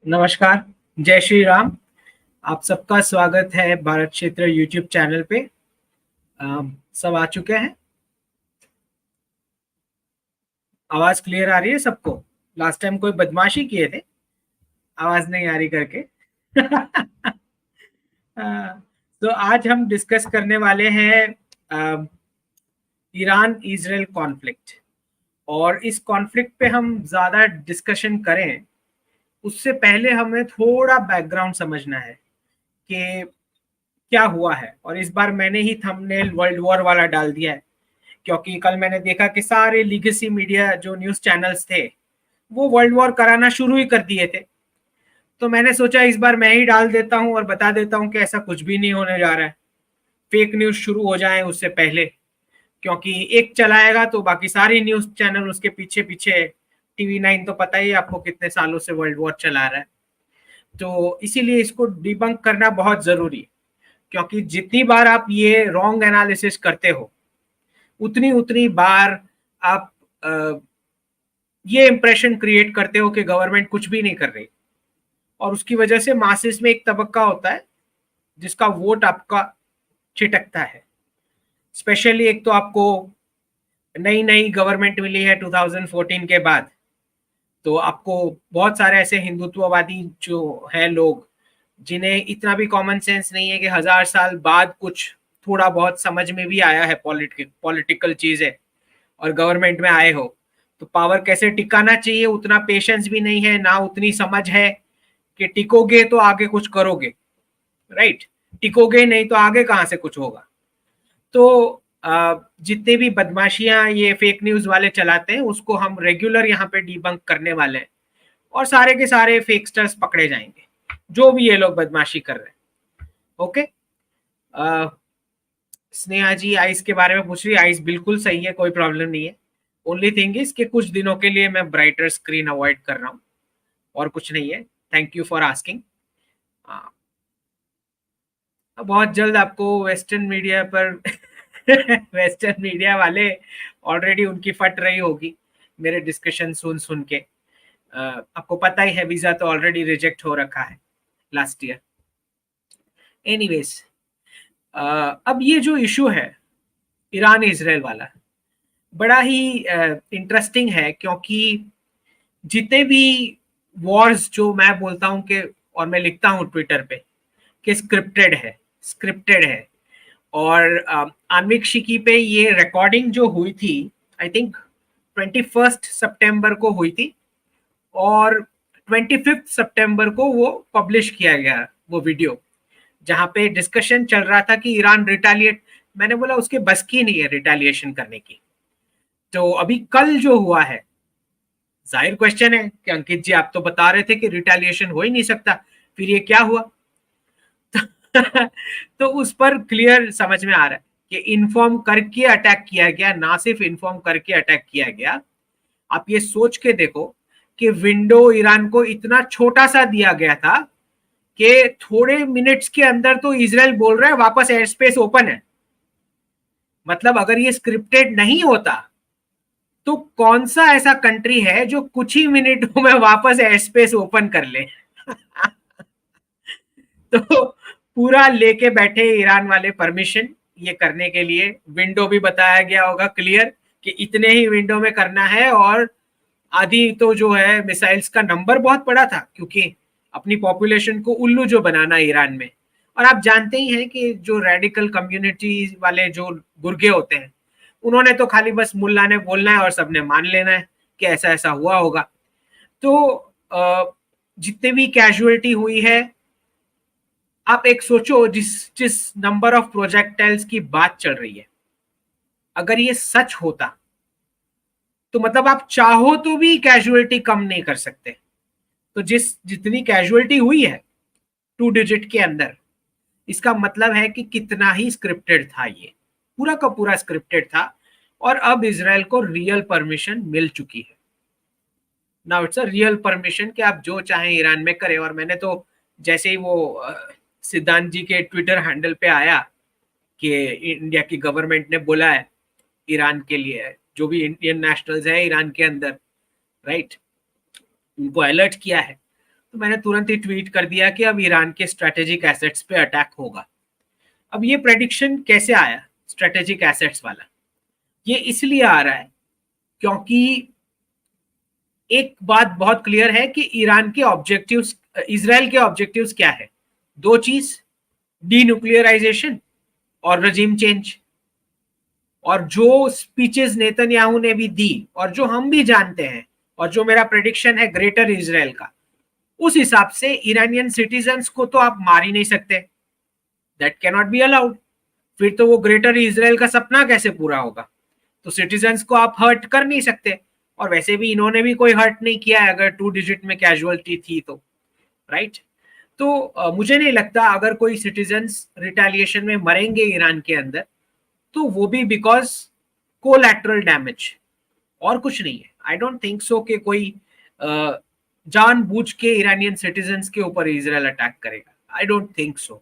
नमस्कार। जय श्री राम। आप सबका स्वागत है भारत क्षेत्र यूट्यूब चैनल पे। सब आ चुके हैं। आवाज क्लियर आ रही है सबको? लास्ट टाइम कोई बदमाशी किए थे, आवाज नहीं आ रही करके। तो आज हम डिस्कस करने वाले हैं ईरान इजराइल कॉन्फ्लिक्ट। और इस कॉन्फ्लिक्ट पे हम ज्यादा डिस्कशन करें उससे पहले हमें थोड़ा बैकग्राउंड समझना है कि क्या हुआ है। और इस बार मैंने ही थंबनेल वर्ल्ड वॉर वाला डाल दिया है, क्योंकि कल मैंने देखा कि सारे लीगेसी मीडिया जो न्यूज चैनल्स थे वो वर्ल्ड वॉर कराना शुरू ही कर दिए थे। तो मैंने सोचा इस बार मैं ही डाल देता हूं और बता देता हूं कि ऐसा कुछ भी नहीं होने जा रहा है। फेक न्यूज शुरू हो जाए उससे पहले, क्योंकि एक चलाएगा तो बाकी सारी न्यूज चैनल उसके पीछे पीछे। टीवी 9 तो पता ही है आपको कितने सालों से वर्ल्ड वॉर चला रहा है। तो इसीलिए इसको डिबंक करना बहुत जरूरी है, क्योंकि जितनी बार आप ये रॉन्ग एनालिसिस करते हो उतनी उतनी बार आप ये इंप्रेशन क्रिएट करते हो कि गवर्नमेंट कुछ भी नहीं कर रही। और उसकी वजह से मासेस में एक तबक्का होता है जिसका वोट आपका छिटकता है। स्पेशली एक तो आपको नई नई गवर्नमेंट मिली है 2014 के बाद, तो आपको बहुत सारे ऐसे हिंदुत्ववादी जो है लोग जिन्हें इतना भी कॉमन सेंस नहीं है कि 1000 साल बाद कुछ थोड़ा बहुत समझ में भी आया है पॉलिटिकल चीजें और गवर्नमेंट में आए हो, तो पावर कैसे टिकाना चाहिए उतना पेशेंस भी नहीं है, ना उतनी समझ है कि टिकोगे तो आगे कुछ करोगे। राइट। टिकोगे नहीं तो आगे कहां से कुछ होगा। तो जितने भी बदमाशियां ये फेक न्यूज वाले चलाते हैं उसको हम रेगुलर यहाँ पे डीबंक करने वाले हैं, और सारे के सारे फेकस्टर्स पकड़े जाएंगे जो भी ये लोग बदमाशी कर रहे हैं। ओके। स्नेहा जी आइस के बारे में पूछ रही है। आइस बिल्कुल सही है, कोई प्रॉब्लम नहीं है। ओनली थिंग इज कि कुछ दिनों के लिए मैं ब्राइटर स्क्रीन अवॉइड कर रहा हूँ, और कुछ नहीं है। Thank you for asking. बहुत जल्द आपको वेस्टर्न मीडिया पर वेस्टर्न मीडिया वाले ऑलरेडी उनकी फट रही होगी मेरे डिस्कशन सुन सुन के। आपको पता ही है वीजा तो ऑलरेडी रिजेक्ट हो रखा है लास्ट ईयर। एनीवेज, अब ये जो इशू है ईरान इजराइल वाला बड़ा ही इंटरेस्टिंग है, क्योंकि जितने भी वॉर्स जो मैं बोलता हूं कि, और मैं लिखता हूं ट्विटर पे कि स्क्रिप्टेड है। और आन्विक शिकी पे ये रिकॉर्डिंग जो हुई थी, आई थिंक 21 सितंबर को हुई थी, और 25 सितंबर को वो पब्लिश किया गया वो वीडियो, जहां पे डिस्कशन चल रहा था कि ईरान रिटेलिएट। मैंने बोला उसके बस की नहीं है रिटेलिएशन करने की। तो अभी कल जो हुआ है, जाहिर क्वेश्चन है कि अंकित जी आप तो बता रहे थे कि रिटेलिएशन हो ही नहीं सकता, फिर ये क्या हुआ? तो उस पर क्लियर समझ में आ रहा है कि इन्फॉर्म करके अटैक किया गया, ना सिर्फ इन्फॉर्म करके अटैक किया गया। आप ये सोच के देखो कि विंडो ईरान को इतना छोटा सा दिया गया था कि थोड़े मिनट्स के अंदर तो इसराइल बोल रहा है वापस एयर स्पेस ओपन है। मतलब अगर ये स्क्रिप्टेड नहीं होता तो कौन सा ऐसा कंट्री है जो कुछ ही मिनटों में वापस एयर स्पेस ओपन कर ले? तो पूरा लेके बैठे ईरान वाले परमिशन ये करने के लिए। विंडो भी बताया गया होगा क्लियर कि इतने ही विंडो में करना है। और आधी तो जो है मिसाइल्स का नंबर बहुत बड़ा था, क्योंकि अपनी पॉपुलेशन को उल्लू जो बनाना ईरान में। और आप जानते ही हैं कि जो रेडिकल कम्युनिटी वाले जो गुर्गे होते हैं, उन्होंने तो खाली बस मुल्ला ने बोलना है और सबने मान लेना है कि ऐसा ऐसा हुआ होगा। तो जितने भी कैजुअलिटी हुई है, आप एक सोचो जिस जिस नंबर ऑफ प्रोजेक्टाइल्स की बात चल रही है, अगर ये सच होता तो मतलब आप चाहो तो भी कैजुअलिटी कम नहीं कर सकते। तो जितनी कैजुअलिटी हुई है 2 डिजिट के अंदर, इसका मतलब है कि कितना ही स्क्रिप्टेड था, ये पूरा का पूरा स्क्रिप्टेड था। और अब इसराइल को रियल परमिशन मिल चुकी है। Now it's a real permission कि आप जो चाहें ईरान में करें। और मैंने तो जैसे ही वो सिद्धांत जी के ट्विटर हैंडल पे आया कि इंडिया की गवर्नमेंट ने बोला है ईरान के लिए, जो भी इंडियन नेशनल्स हैं ईरान के अंदर, राइट, उनको अलर्ट किया है, तो मैंने तुरंत ही ट्वीट कर दिया कि अब ईरान के स्ट्रेटेजिक एसेट्स पे अटैक होगा। अब ये प्रेडिक्शन कैसे आया स्ट्रेटेजिक एसेट्स वाला? ये इसलिए आ रहा है क्योंकि एक बात बहुत क्लियर है कि ईरान के ऑब्जेक्टिव्स, इजराइल के ऑब्जेक्टिव्स क्या है? दो चीज, डीन्यूक्लियराइजेशन और रजीम चेंज। और जो स्पीचेस नेतन्याहू ने भी दी और जो हम भी जानते हैं और जो मेरा प्रेडिक्शन है ग्रेटर इजराइल का, उस हिसाब से ईरानियन सिटीजन्स को तो आप मार ही नहीं सकते, that can not be allowed. फिर तो वो ग्रेटर इजराइल का सपना कैसे पूरा होगा? तो सिटीजन्स को आप हर्ट कर नहीं सकते, और वैसे भी इन्होंने भी कोई हर्ट नहीं किया है अगर 2 डिजिट में कैजुअलिटी थी तो, राइट? तो मुझे नहीं लगता अगर कोई सिटीजन्स रिटेलिएशन में मरेंगे ईरान के अंदर तो वो भी बिकॉज कोलैटरल डैमेज और कुछ नहीं है। आई डोंट थिंक सो कि कोई जानबूझ के ईरानियन सिटीजन्स के ऊपर इजराइल अटैक करेगा, आई डोंट थिंक सो।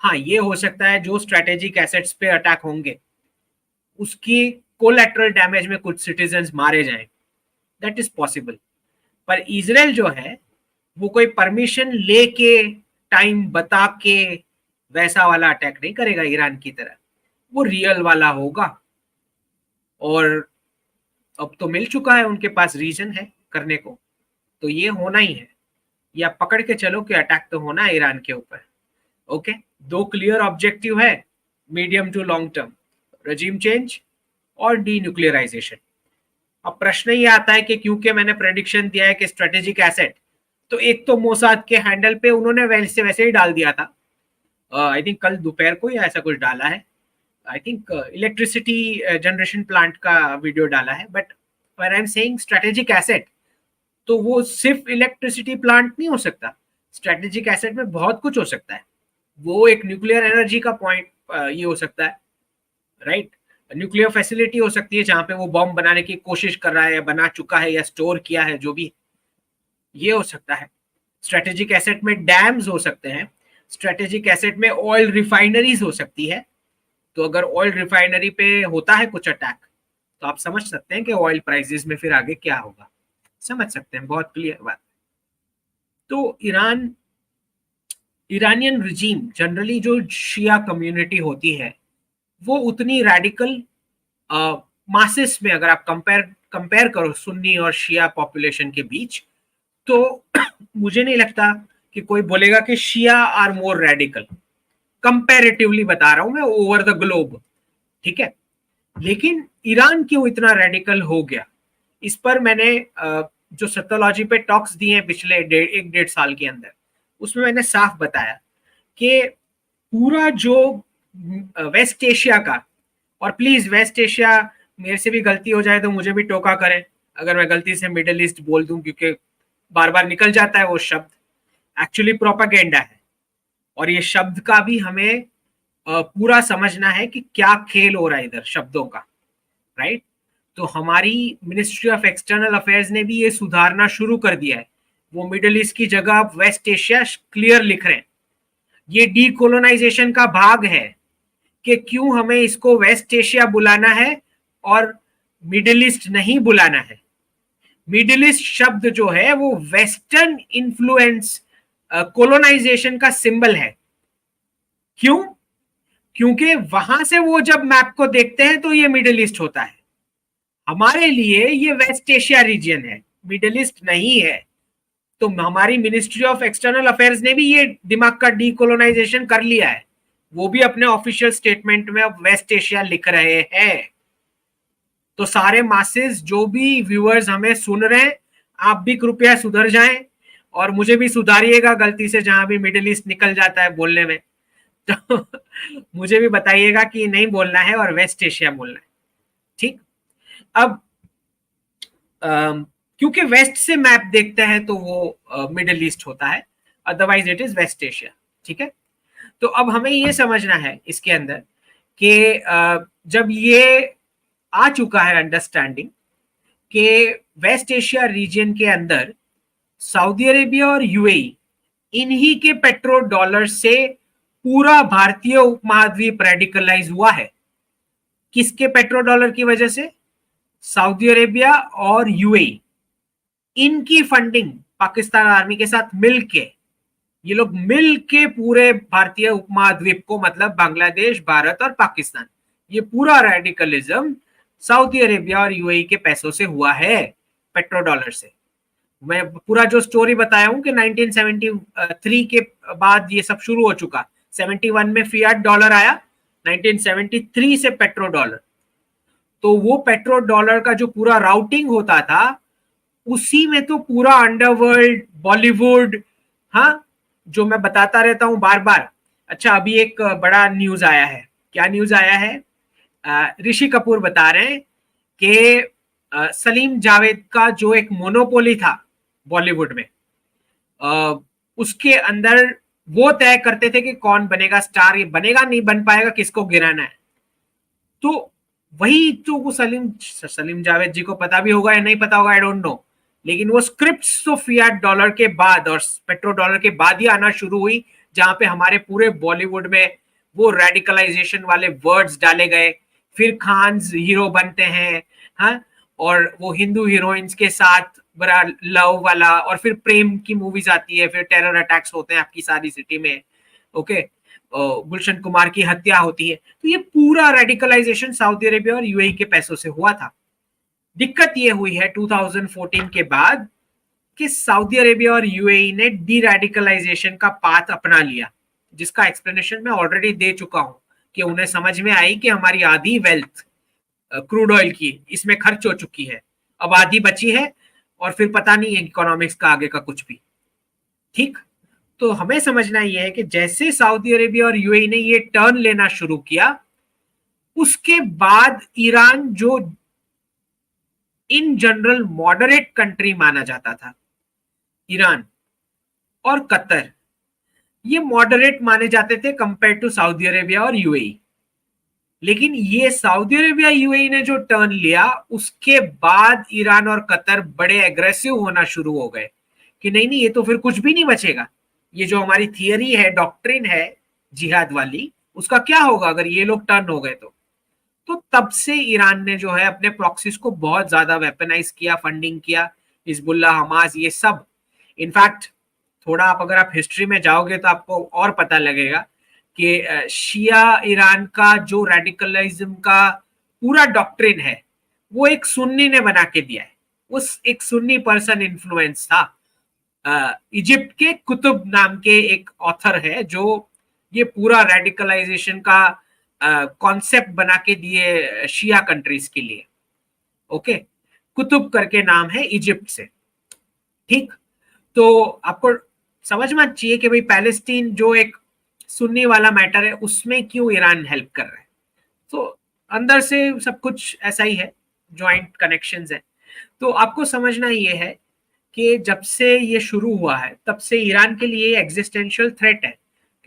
हाँ, ये हो सकता है जो स्ट्रेटेजिक एसेट्स पे अटैक होंगे उसकी कोलैटरल डैमेज में कुछ सिटीजन्स मारे जाएं, दैट इज पॉसिबल। पर इजराइल जो है वो कोई परमिशन लेके टाइम बता के वैसा वाला अटैक नहीं करेगा ईरान की तरह, वो रियल वाला होगा। और अब तो मिल चुका है, उनके पास रीजन है करने को, तो ये होना ही है। या पकड़ के चलो कि अटैक तो होना है ईरान के ऊपर। ओके, दो क्लियर ऑब्जेक्टिव है medium to long term, regime change और डीन्यूक्लियराइजेशन। अब प्रश्न ये आता है कि क्योंकि मैंने प्रेडिक्शन दिया है कि स्ट्रेटेजिक एसेट, तो एक तो मोसाद के हैंडल पे उन्होंने वैसे ही डाल दिया था, आई थिंक कल दोपहर को या ऐसा कुछ डाला है, I think electricity generation plant का वीडियो डाला है। But when I am saying strategic asset, तो वो सिर्फ इलेक्ट्रिसिटी प्लांट नहीं हो सकता, स्ट्रेटेजिक एसेट में बहुत कुछ हो सकता है। वो एक न्यूक्लियर एनर्जी का पॉइंट ये हो सकता है, राइट? न्यूक्लियर फैसिलिटी हो सकती है जहां पे वो बॉम्ब बनाने की कोशिश कर रहा है या बना चुका है या स्टोर किया है, जो भी ये हो सकता है। स्ट्रेटेजिक एसेट में डैम्स हो सकते हैं, स्ट्रेटेजिक एसेट में ऑयल रिफाइनरीज हो सकती है। तो अगर ऑयल रिफाइनरी पे होता है कुछ अटैक, तो आप समझ सकते हैं कि ऑयल प्राइसेस में फिर आगे क्या होगा, समझ सकते हैं, बहुत क्लियर बात। तो ईरानियन रिजीम जनरली जो शिया कम्युनिटी होती है वो उतनी रेडिकल मासेस में, अगर आप कंपेयर करो सुन्नी और शिया पॉपुलेशन के बीच, तो मुझे नहीं लगता कि कोई बोलेगा कि शिया आर मोर रेडिकल, कंपैरेटिवली बता रहा हूं मैं, ओवर द ग्लोब, ठीक है? लेकिन ईरान क्यों इतना रेडिकल हो गया, इस पर मैंने जो सत्योलॉजी पे टॉक्स दिए हैं पिछले 1.5 साल के अंदर, उसमें मैंने साफ बताया कि पूरा जो वेस्ट एशिया का, और प्लीज वेस्ट एशिया मेरे से भी गलती हो जाए तो मुझे भी टोका करें अगर मैं गलती से मिडिल ईस्ट बोल दूं, क्योंकि बार बार निकल जाता है वो शब्द, एक्चुअली प्रोपागेंडा है। और ये शब्द का भी हमें पूरा समझना है कि क्या खेल हो रहा है इधर शब्दों का, राइट? तो हमारी मिनिस्ट्री ऑफ एक्सटर्नल अफेयर्स ने भी ये सुधारना शुरू कर दिया है, वो मिडिल ईस्ट की जगह अब वेस्ट एशिया क्लियर लिख रहे हैं। ये डीकोलोनाइजेशन का भाग है कि क्यों हमें इसको वेस्ट एशिया बुलाना है और मिडिल ईस्ट नहीं बुलाना है। मिडिल ईस्ट शब्द जो है वो वेस्टर्न इन्फ्लुएंस कोलोनाइजेशन का सिंबल है। क्यों? क्योंकि वहां से वो जब मैप को देखते हैं तो ये मिडिल ईस्ट होता है, हमारे लिए ये वेस्ट एशिया रीजन है, मिडिल ईस्ट नहीं है। तो हमारी मिनिस्ट्री ऑफ एक्सटर्नल अफेयर्स ने भी ये दिमाग का डीकोलोनाइजेशन कर लिया है, वो भी अपने ऑफिशियल स्टेटमेंट में अब वेस्ट एशिया लिख रहे हैं। तो सारे मासेस जो भी व्यूअर्स हमें सुन रहे हैं, आप भी कृपया सुधर जाएं और मुझे भी सुधारिएगा गलती से जहां भी मिडिल ईस्ट निकल जाता है बोलने में, तो मुझे भी बताइएगा कि नहीं बोलना है और वेस्ट एशिया बोलना है, ठीक? अब क्योंकि वेस्ट से मैप देखते हैं तो वो मिडिल ईस्ट होता है, otherwise it is West Asia, ठीक है? तो अब हमें ये समझना है इसके अंदर कि जब ये आ चुका है अंडरस्टैंडिंग कि वेस्ट एशिया रीजन के अंदर सऊदी अरेबिया और यूएई, इन्हीं के पेट्रो डॉलर से पूरा भारतीय उपमहाद्वीप रेडिकलाइज हुआ है। किसके पेट्रो डॉलर की वजह से? सऊदी अरेबिया और यूएई, इनकी फंडिंग पाकिस्तान आर्मी के साथ मिलके, ये लोग मिलके पूरे भारतीय उपमहाद्वीप को, मतलब बांग्लादेश, भारत और पाकिस्तान, ये पूरा रेडिकलिज्म सऊदी अरेबिया और यूएई के पैसों से हुआ है, पेट्रो डॉलर से। मैं पूरा जो स्टोरी बताया हूं कि 1973 के बाद ये सब शुरू हो चुका। 71 में फियाट डॉलर आया, 1973 से पेट्रो डॉलर। तो वो पेट्रो डॉलर का जो पूरा राउटिंग होता था, उसी में तो पूरा अंडरवर्ल्ड, बॉलीवुड, हाँ, जो मैं बताता रहता हूं बार बार। अच्छा, अभी एक बड़ा न्यूज आया है। क्या न्यूज आया है? ऋषि कपूर बता रहे हैं कि सलीम जावेद का जो एक मोनोपोली था बॉलीवुड में, उसके अंदर वो तय करते थे कि कौन बनेगा स्टार, ये बनेगा नहीं बन पाएगा, किसको गिराना है। तो वही तो वो सलीम जावेद जी को पता भी होगा या नहीं पता होगा, आई डोंट नो, लेकिन वो स्क्रिप्ट्स तो फियाट डॉलर के बाद और पेट्रो डॉलर के बाद ही आना शुरू हुई, जहां पे हमारे पूरे बॉलीवुड में वो रेडिकलाइजेशन वाले वर्ड्स डाले गए। फिर खान्स हीरो बनते हैं, हाँ, और वो हिंदू हीरोइंस के साथ बड़ा लव वाला, और फिर प्रेम की मूवीज आती है, फिर टेरर अटैक्स होते हैं आपकी सारी सिटी में, ओके, गुलशन कुमार की हत्या होती है। तो ये पूरा रेडिकलाइजेशन सऊदी अरेबिया और यूएई के पैसों से हुआ था। दिक्कत ये हुई है 2014 के बाद कि सऊदी अरेबिया और यूएई ने डी रेडिकलाइजेशन का पाथ अपना लिया, जिसका एक्सप्लेनेशन मैं ऑलरेडी दे चुका हूं कि उन्हें समझ में आई कि हमारी आधी वेल्थ क्रूड ऑयल की इसमें खर्च हो चुकी है, अब आधी बची है, और फिर पता नहीं है इकोनॉमिक्स का आगे का कुछ भी। ठीक, तो हमें समझना यह है कि जैसे सऊदी अरेबिया और यूएई ने ये टर्न लेना शुरू किया, उसके बाद ईरान, जो इन जनरल मॉडरेट कंट्री माना जाता था, ईरान और कतर, ये मॉडरेट माने जाते थे कंपेयर टू सऊदी अरेबिया और यूएई। लेकिन ये सऊदी अरेबिया यूएई ने जो टर्न लिया, उसके बाद ईरान और कतर बड़े एग्रेसिव होना शुरू हो गए कि नहीं नहीं, ये तो फिर कुछ भी नहीं बचेगा, ये जो हमारी थियरी है, डॉक्ट्रिन है जिहाद वाली, उसका क्या होगा अगर ये लोग टर्न हो गए तो तब से ईरान ने जो है अपने प्रॉक्सीज को बहुत ज्यादा वेपनाइज किया, फंडिंग किया, हिजबुल्ला, हमास, ये सब। इनफैक्ट थोड़ा अगर आप हिस्ट्री में जाओगे तो आपको और पता लगेगा कि शिया ईरान का जो रेडिकलिज्म का पूरा डॉक्ट्रिन है, वो एक सुन्नी ने बना के दिया है। उस एक सुन्नी पर्सन इन्फ्लुएंस था, इजिप्ट के कुतुब नाम के एक ऑथर है, जो ये पूरा रेडिकलाइजेशन का कॉन्सेप्ट बना के दिए शिया कंट्रीज के लिए। ओके, कुतुब करके नाम है, इजिप्ट से। ठीक, तो आपको समझ में चाहिए कि भाई पैलेस्टीन जो एक सुन्नी वाला मैटर है, उसमें क्यों ईरान हेल्प कर रहा है। तो अंदर से सब कुछ ऐसा ही है, ज्वाइंट कनेक्शंस है। तो आपको समझना ये है कि जब से ये शुरू हुआ है, तब से ईरान के लिए एग्जिस्टेंशियल थ्रेट है,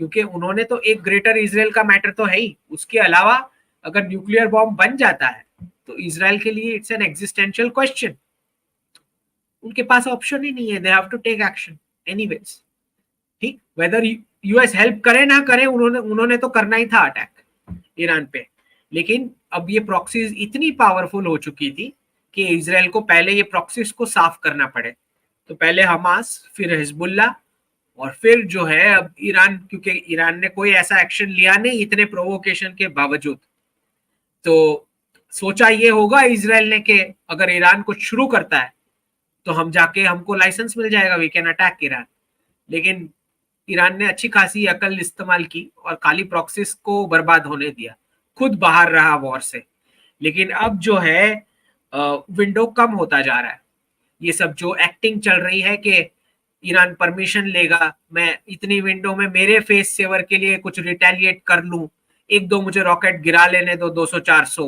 क्योंकि उन्होंने तो एक ग्रेटर इजराइल का मैटर तो है ही, उसके अलावा अगर न्यूक्लियर बॉम्ब बन जाता है तो इजराइल के लिए इट्स एन एग्जिस्टेंशियल क्वेश्चन। उनके पास ऑप्शन ही नहीं है, they have to take action anyways. ठीक, वेदर यूएस हेल्प करे ना करे, उन्होंने तो करना ही था अटैक ईरान पे। लेकिन अब ये प्रॉक्सीज इतनी पावरफुल हो चुकी थी कि इजराइल को पहले ये प्रॉक्सीज को साफ करना पड़े। तो पहले हमास, फिर हिजबुल्ला, और फिर जो है अब ईरान, क्योंकि ईरान ने कोई ऐसा एक्शन लिया नहीं इतने प्रोवोकेशन के बावजूद। तो सोचा ये होगा इजराइल ने कि अगर ईरान कुछ शुरू करता है तो हम जाके, हमको लाइसेंस मिल जाएगा, वी कैन अटैक ईरान। लेकिन ईरान ने अच्छी खासी अकल इस्तेमाल की और काली प्रॉक्सीज को बर्बाद होने दिया, खुद बाहर रहा वॉर से। लेकिन अब जो है विंडो कम होता जा रहा है। ये सब जो एक्टिंग चल रही है कि ईरान परमिशन लेगा, मैं इतनी विंडो में मेरे फेस सेवर के लिए कुछ रिटेलिएट कर लूं, एक दो मुझे रॉकेट गिरा लेने दो, 200-400,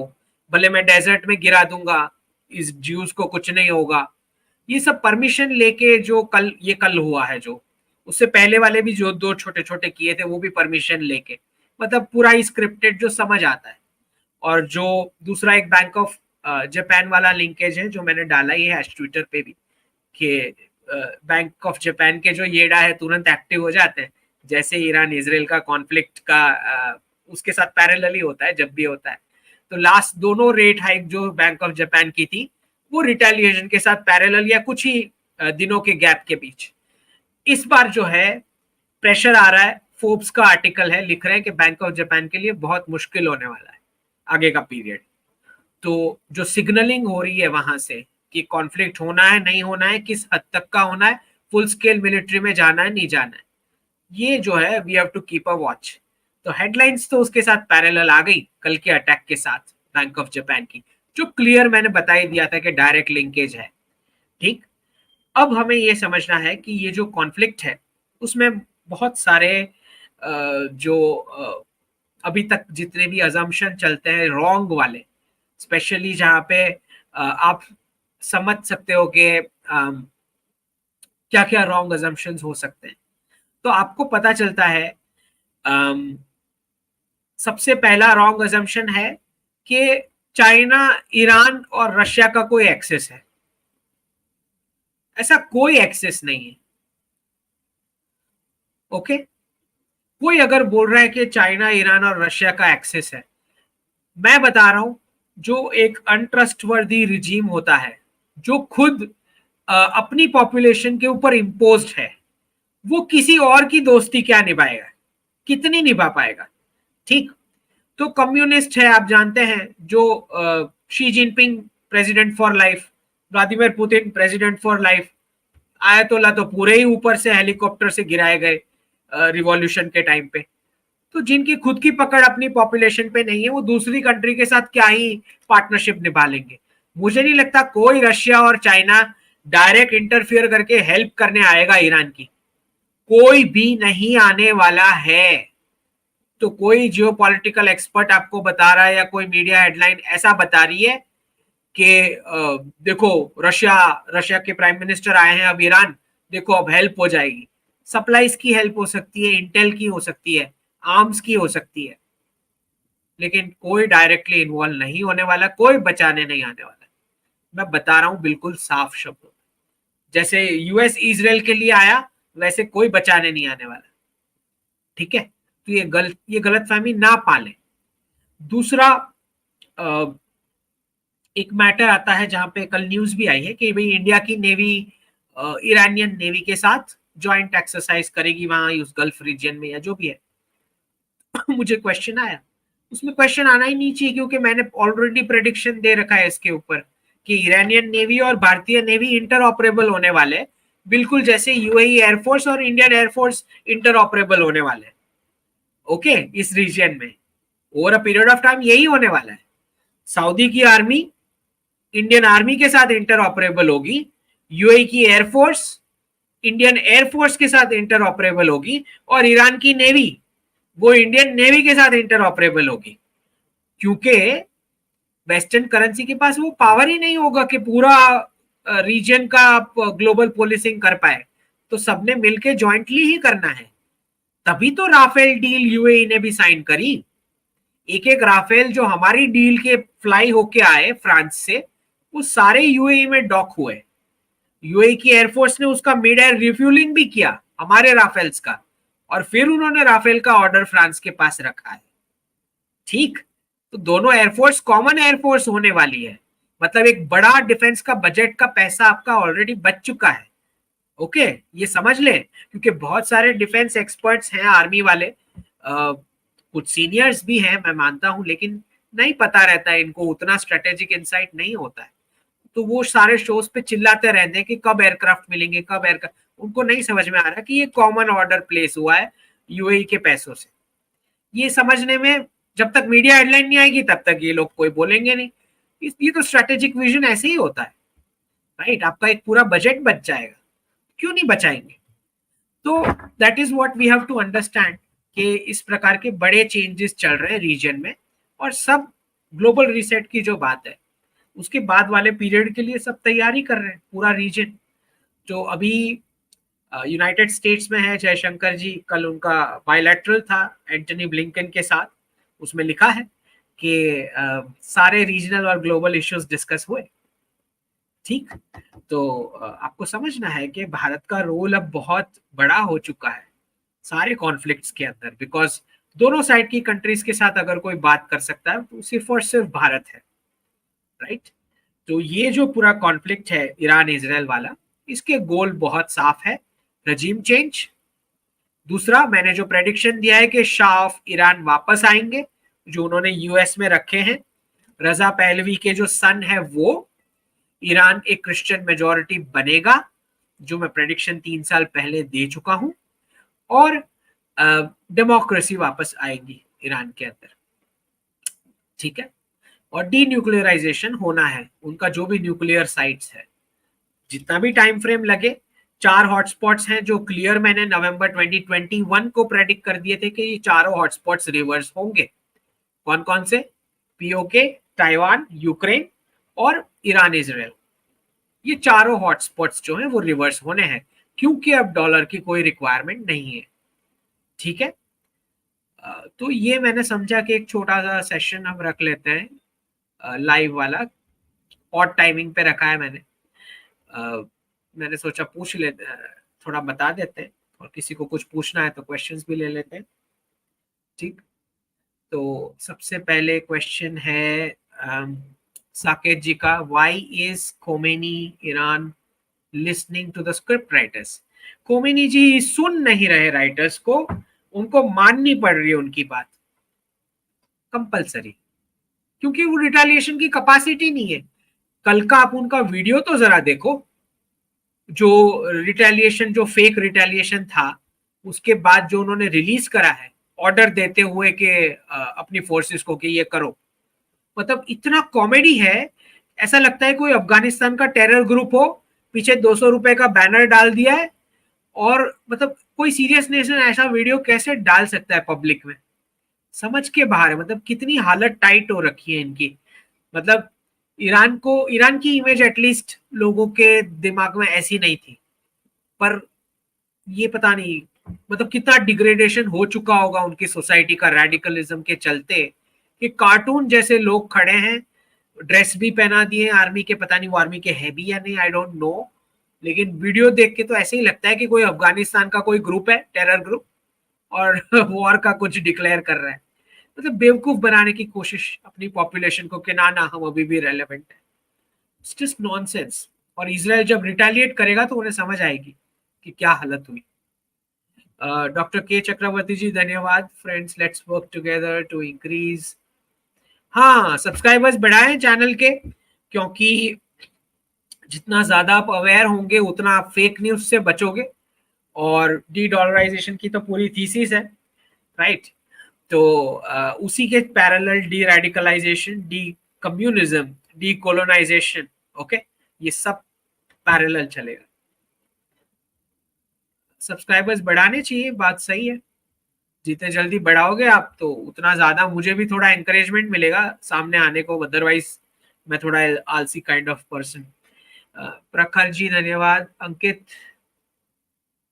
भले मैं डेजर्ट में गिरा दूंगा, इस ज्यूस को कुछ नहीं होगा। ये सब परमिशन लेके जो कल हुआ है, जो उससे पहले वाले भी जो दो छोटे छोटे किए थे वो भी परमिशन लेके, मतलब पूरा ही स्क्रिप्टेड जो समझ आता है। और जो दूसरा एक बैंक ऑफ जापान वाला लिंकेज है जो मैंने डाला ही है ट्विटर पे भी, कि बैंक ऑफ जापान के जो येडा है तुरंत एक्टिव हो जाते हैं जैसे ईरान इसराइल का कॉन्फ्लिक्ट का उसके साथ पैरेलली होता है जब भी होता है। तो लास्ट दोनों रेट हाइक जो बैंक ऑफ जापान की थी, वो रिटेलिएशन के साथ पैरेलल या कुछ ही दिनों के गैप के बीच। इस बार जो है प्रेशर आ रहा है, फोर्ब्स का आर्टिकल है, लिख रहे हैं कि बैंक ऑफ जापान के लिए बहुत मुश्किल होने वाला है आगे का पीरियड। तो जो सिग्नलिंग हो रही है वहां से कि कॉन्फ्लिक्ट होना है नहीं होना है, किस हद तक का होना है, फुल स्केल मिलिट्री में जाना है नहीं जाना है, ये जो है we have to keep a watch. तो हेडलाइंस तो उसके साथ पैरेलल आ गई कल के अटैक के साथ बैंक ऑफ जापान की, जो क्लियर मैंने बता ही दिया था कि डायरेक्ट लिंकेज है। ठीक, अब हमें ये समझना है कि ये जो कॉन्फ्लिक्ट है उसमें बहुत सारे जो अभी तक जितने भी अजम्पशन चलते हैं रॉन्ग वाले, स्पेशली जहां पे आप समझ सकते हो कि क्या क्या रॉन्ग अजम्पशंस हो सकते हैं। तो आपको पता चलता है सबसे पहला रॉन्ग अजम्पशन है कि चाइना, ईरान और रशिया का कोई एक्सेस है। ऐसा कोई एक्सेस नहीं है। ओके, कोई अगर बोल रहा है कि चाइना, ईरान और रशिया का एक्सेस है, मैं बता रहा हूं जो एक अनट्रस्टवर्दी रिजीम होता है, जो खुद अपनी पॉपुलेशन के ऊपर इम्पोज्ड है, वो किसी और की दोस्ती क्या निभाएगा, कितनी निभा पाएगा। ठीक, तो कम्युनिस्ट है, आप जानते हैं, जो Xi Jinping president for life, Vladimir Putin president for life, आयतोल्ला तो पूरे ही ऊपर से हेलीकॉप्टर से गिराए गए रिवॉल्यूशन के टाइम पे। तो जिनकी खुद की पकड़ अपनी पॉपुलेशन पे नहीं है, वो दूसरी कंट्री के साथ क्या ही पार्टनरशिप निभा लेंगे। मुझे नहीं लगता कोई रशिया और चाइना डायरेक्ट इंटरफियर करके हेल्प करने आएगा ईरान की, कोई भी नहीं आने वाला है। तो कोई जियोपॉलिटिकल एक्सपर्ट आपको बता रहा है या कोई मीडिया हेडलाइन ऐसा बता रही है कि देखो रशिया रशिया के प्राइम मिनिस्टर आए हैं अब ईरान, देखो अब हेल्प हो जाएगी। सप्लाईज की हेल्प हो सकती है, इंटेल की हो सकती है, आर्म्स की हो सकती है, लेकिन कोई डायरेक्टली इन्वॉल्व नहीं होने वाला, कोई बचाने नहीं आने वाला। मैं बता रहा हूं बिल्कुल साफ शब्दों में, जैसे यूएस इजराइल के लिए आया वैसे कोई बचाने नहीं आने वाला। ठीक है, तो ये गलतफहमी ना पालें। दूसरा एक मैटर आता है जहां पे कल न्यूज भी आई है कि भाई इंडिया की नेवी ईरानियन नेवी के साथ ज्वाइंट एक्सरसाइज करेगी वहां उस गल्फ रीजन में या जो भी है। मुझे क्वेश्चन आया, उसमें क्वेश्चन आना ही नहीं चाहिए क्योंकि मैंने ऑलरेडी प्रेडिक्शन दे रखा है इसके ऊपर कि ईरानियन नेवी और भारतीय नेवी इंटर ऑपरेबल होने वाले, बिल्कुल जैसे यूएई एयरफोर्स और इंडियन एयरफोर्स इंटर ऑपरेबल होने वाले। ओके, इस रीजन में over a period of time यही होने वाला है। सऊदी की आर्मी इंडियन आर्मी के साथ इंटर ऑपरेबल होगी, यूएई की एयरफोर्स इंडियन एयरफोर्स के साथ इंटर ऑपरेबल होगी, और रीरान की नेवी वो इंडियन नेवी के साथ इंटर ऑपरेबल होगी। क्योंकि वेस्टर्न करेंसी के पास वो पावर ही नहीं होगा कि पूरा रीजन का आप ग्लोबल पॉलिसिंग कर पाए, तो सबने मिलके ज्वाइंटली ही करना है। तभी तो राफेल डील यूएई ने भी साइन करी। एक एक राफेल जो हमारी डील के फ्लाई होके आए फ्रांस से, वो सारे यूएई में डॉक हुए। यूएई की एयरफोर्स ने उसका मिड एयर रिफ्यूलिंग भी किया हमारे राफेल्स का, और फिर उन्होंने राफेल का ऑर्डर फ्रांस के पास रखा है। ठीक, तो दोनों एयरफोर्स कॉमन एयरफोर्स होने वाली है, मतलब एक बड़ा डिफेंस का बजट का पैसा आपका ऑलरेडी बच चुका है। ओके, ये समझ ले, क्योंकि बहुत सारे डिफेंस एक्सपर्ट्स हैं आर्मी वाले, कुछ सीनियर्स भी हैं मैं मानता हूं, लेकिन नहीं पता रहता है इनको, उतना स्ट्रेटेजिक इंसाइट नहीं होता है। तो वो सारे शोज पे चिल्लाते रहते हैं कि कब एयरक्राफ्ट मिलेंगे, कब एयरक्राफ्ट, उनको नहीं समझ में आ रहा कि ये कॉमन ऑर्डर प्लेस हुआ है यूएई के पैसों से। ये समझने में जब तक मीडिया हेडलाइन नहीं आएगी तब तक ये लोग कोई बोलेंगे नहीं। ये तो स्ट्रेटेजिक विजन ऐसे ही होता है, राइट? आपका एक पूरा बजट बच जाएगा, क्यों नहीं बचाएंगे? तो that is what we have to understand कि इस प्रकार के बड़े चेंजेस चल रहे हैं रीजन में, और सब ग्लोबल रीसेट की जो बात है उसके बाद वाले पीरियड के लिए सब तैयारी कर रहे हैं पूरा रीजन। जो अभी यूनाइटेड स्टेट्स में है, जयशंकर जी कल उनका बायलैटरल था एंटनी ब्लिंकन के साथ, उसमें लिखा है कि सारे रीजनल और ग्लोबल इश्यूज डिस्कस हुए। ठीक, तो आपको समझना है कि भारत का रोल अब बहुत बड़ा हो चुका है सारे कॉन्फ्लिक्ट्स के अंदर, बिकॉज दोनों साइड की कंट्रीज के साथ अगर कोई बात कर सकता है तो सिर्फ और सिर्फ भारत है, राइट? तो ये जो पूरा कॉन्फ्लिक्ट है ईरान इजराइल वाला, इसके गोल बहुत साफ है, रजीम चेंज। दूसरा, मैंने जो प्रेडिक्शन दिया है कि शाह ऑफ ईरान वापस आएंगे जो उन्होंने यूएस में रखे हैं, रजा पहलवी के जो सन है वो, ईरान एक क्रिश्चियन मेजोरिटी बनेगा जो मैं प्रेडिक्शन 3 साल पहले दे चुका हूं, और डेमोक्रेसी वापस आएगी ईरान के अंदर, ठीक है। और डी न्यूक्लियराइजेशन होना है उनका, जो भी न्यूक्लियर साइट्स है, जितना भी टाइम फ्रेम लगे। 4 हॉटस्पॉट्स हैं जो क्लियर मैंने नवंबर 2021 को प्रेडिक्ट कर दिए थे कि ये चारों हॉटस्पॉट्स रिवर्स होंगे। कौन कौन से? पीओके, ताइवान, यूक्रेन और ईरान इजराइल। ये चारों हॉटस्पॉट्स जो हैं वो रिवर्स होने हैं, क्योंकि अब डॉलर की कोई रिक्वायरमेंट नहीं है, ठीक है। तो ये मैंने समझा कि एक छोटा सा सेशन हम रख लेते हैं लाइव वाला, और टाइमिंग पे रखा है मैंने। मैंने सोचा पूछ लेते, थोड़ा बता देते हैं, और किसी को कुछ पूछना है तो क्वेश्चंस भी ले लेते हैं, ठीक। तो सबसे पहले क्वेश्चन है साकेत जी का, why is Khomeini Iran listening to the script writers? Khomeini ji सुन नहीं रहे राइटर्स को, उनको माननी पड़ रही है उनकी बात कंपलसरी, क्योंकि वो रिटेलिएशन की कैपेसिटी नहीं है। कल का आप उनका वीडियो तो जरा देखो, जो रिटेलिएशन, जो फेक रिटेलिएशन था, उसके बाद जो उन्होंने रिलीज करा है ऑर्डर देते हुए कि अपनी फोर्सेस को कि ये करो, मतलब इतना कॉमेडी है, ऐसा लगता है कोई अफगानिस्तान का टेरर ग्रुप हो, पीछे 200 रुपए का बैनर डाल दिया है, और मतलब कोई सीरियस नेशन ऐसा वीडियो कैसे डाल सकता है पब्लिक में, समझ के बाहर है। मतलब कितनी हालत टाइट हो रखी है इनकी, मतलब ईरान को, ईरान की इमेज एटलीस्ट लोगों के दिमाग में ऐसी नहीं थी, पर ये पता नहीं मतलब कितना डिग्रेडेशन हो चुका होगा उनकी सोसाइटी का रेडिकलिज्म के चलते, कि कार्टून जैसे लोग खड़े हैं, ड्रेस भी पहना दिए आर्मी के, पता नहीं वो आर्मी के है भी या नहीं, आई डोंट नो, लेकिन वीडियो देख के तो ऐसे ही लगता है कि कोई अफगानिस्तान का कोई ग्रुप है, टेरर ग्रुप, और वॉर का कुछ डिक्लेयर कर रहा है। मतलब बेवकूफ बनाने की कोशिश अपनी पॉपुलेशन को कि ना ना हम अभी भी रेलेवेंट है, इट्स जस्ट नॉनसेंस। और इजराइल जब रिटेलिएट करेगा तो उन्हें समझ आएगी कि क्या हालत हुई। डॉक्टर के चक्रवर्ती जी धन्यवाद। Friends let's work together to increase, हाँ सब्सक्राइबर्स बढ़ाएं चैनल के, क्योंकि जितना ज्यादा आप अवेयर होंगे उतना आप फेक न्यूज से बचोगे, और डी डॉलराइजेशन की तो पूरी थीसिस है, राइट। तो उसी के parallel deradicalisation, decommunism, decolonisation, okay, ये सब पैरेलल चलेगा। सब्सक्राइबर्स बढ़ाने चाहिए, बात सही है, जितने जल्दी बढ़ाओगे आप तो उतना ज्यादा मुझे भी थोड़ा एंकरेजमेंट मिलेगा सामने आने को, अदरवाइज मैं थोड़ा आलसी काइंड ऑफ पर्सन। प्रखर जी धन्यवाद। अंकित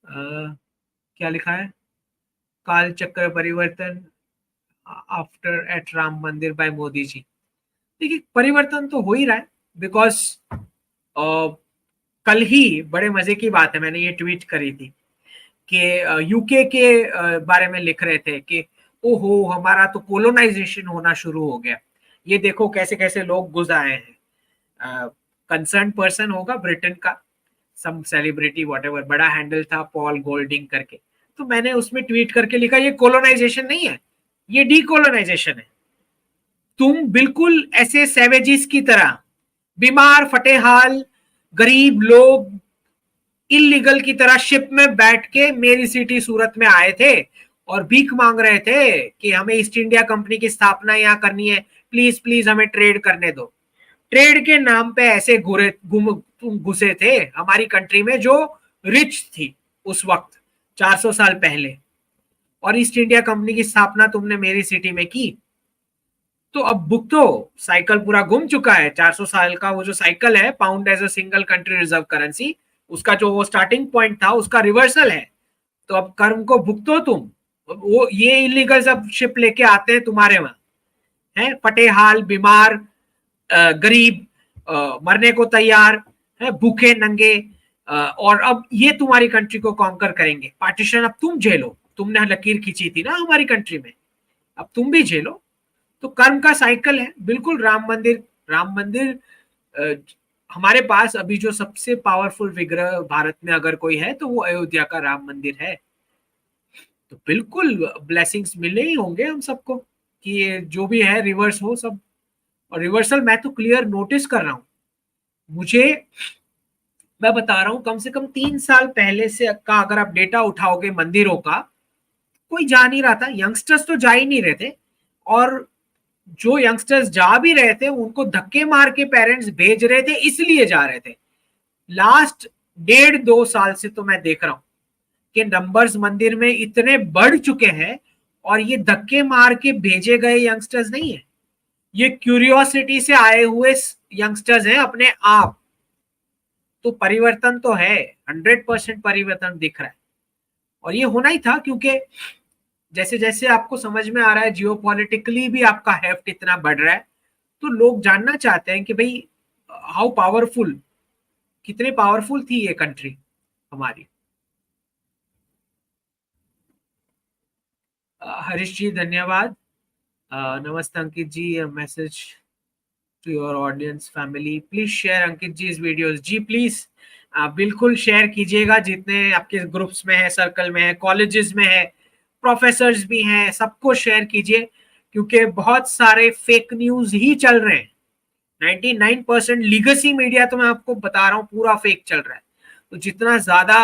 क्या लिखा है? काल चक्र परिवर्तन आफ्टर एट राम मंदिर बाय मोदी जी। देखिए परिवर्तन तो हो ही रहा है, बिकॉज कल ही बड़े मजे की बात है, मैंने ये ट्वीट करी थी कि यूके के बारे में लिख रहे थे कि ओहो हमारा तो कोलोनाइजेशन होना शुरू हो गया, ये देखो कैसे कैसे लोग घुस आए हैं। कंसर्न पर्सन होगा ब्रिटेन का, सम सेलिब्रिटी व्हाटएवर, बड़ा हैंडल था पॉल गोल्डिंग करके, तो मैंने उसमें ट्वीट करके लिखा ये कोलोनाइजेशन नहीं है, ये डीकोलोनाइजेशन है। तुम बिल्कुल ऐसे सैवेजिस की तरह बीमार फटेहाल गरीब लोग इलीगल की तरह शिप में बैठ के मेरी सिटी सूरत में आए थे और भीख मांग रहे थे कि हमें ईस्ट इंडिया कंपनी की स्थापना यहाँ करनी है, प्लीज प्लीज हमें ट्रेड करने दो। ट्रेड के नाम पे ऐसे घुसे थे हमारी कंट्री में जो रिच थी उस वक्त 400 साल पहले, और ईस्ट इंडिया कंपनी की स्थापना तुमने मेरी सिटी में की, तो अब भुगतो। साइकिल पूरा घूम चुका है, 400 साल का वो जो साइकिल है, pound as a single country reserve currency, उसका जो वो स्टार्टिंग पॉइंट था उसका रिवर्सल है, तो अब कर्म को भुगतो तुम। वो ये इलीगल सब शिप लेके आते हैं तुम्हारे वहां, है फटे हाल बीमार गरीब मरने को तैयार है, भूखे नंगे, और अब ये तुम्हारी कंट्री को कॉन्कर करेंगे। पार्टीशन अब तुम झेलो, तुमने लकीर खींची थी ना हमारी कंट्री में, अब तुम भी झेलो। तो कर्म का साइकिल है बिल्कुल। राम मंदिर हमारे पास अभी जो सबसे पावरफुल विग्रह भारत में अगर कोई है तो वो अयोध्या का राम मंदिर है। तो बिल्कुल ब्लेसिंग्स मिले ही होंगे हम सबको कि ये जो भी है रिवर्स हो सब। और रिवर्सल मैं तो क्लियर नोटिस कर रहा हूँ। मुझे, मैं बता रहा हूँ, कम से कम 3 साल पहले से का अगर आप डेटा उठाओगे मंदिरों का, कोई जा नहीं रहा था, यंगस्टर्स तो जा ही नहीं रहे थे। और जो यंगस्टर्स जा भी रहे थे उनको धक्के मार के पेरेंट्स भेज रहे थे, इसलिए जा रहे थे। लास्ट 1.5-2 साल से तो मैं देख रहा हूं कि नंबर्स मंदिर में इतने बढ़ चुके हैं, और ये धक्के मार के भेजे गए यंगस्टर्स नहीं है, ये क्यूरियोसिटी से आए हुए यंगस्टर्स हैं अपने आप। तो परिवर्तन तो है, 100% परिवर्तन दिख रहा है। और ये होना ही था, क्योंकि जैसे जैसे आपको समझ में आ रहा है जियोपॉलिटिकली भी आपका हेफ्ट इतना बढ़ रहा है, तो लोग जानना चाहते हैं कि भाई हाउ पावरफुल, कितने पावरफुल थी ये कंट्री हमारी। हरीश जी धन्यवाद। नमस्ते Ankit ji, message to your audience family, please share Ankit ji इस वीडियोस। जी प्लीज, बिल्कुल शेयर कीजिएगा, जितने आपके ग्रुप्स में है, सर्कल में है, कॉलेजेस में है, प्रोफेसर्स भी हैं, सबको शेयर कीजिए, क्योंकि बहुत सारे फेक न्यूज ही चल रहे हैं। 99% लीगसी मीडिया तो मैं आपको बता रहा हूँ पूरा फेक चल रहा है। तो जितना ज्यादा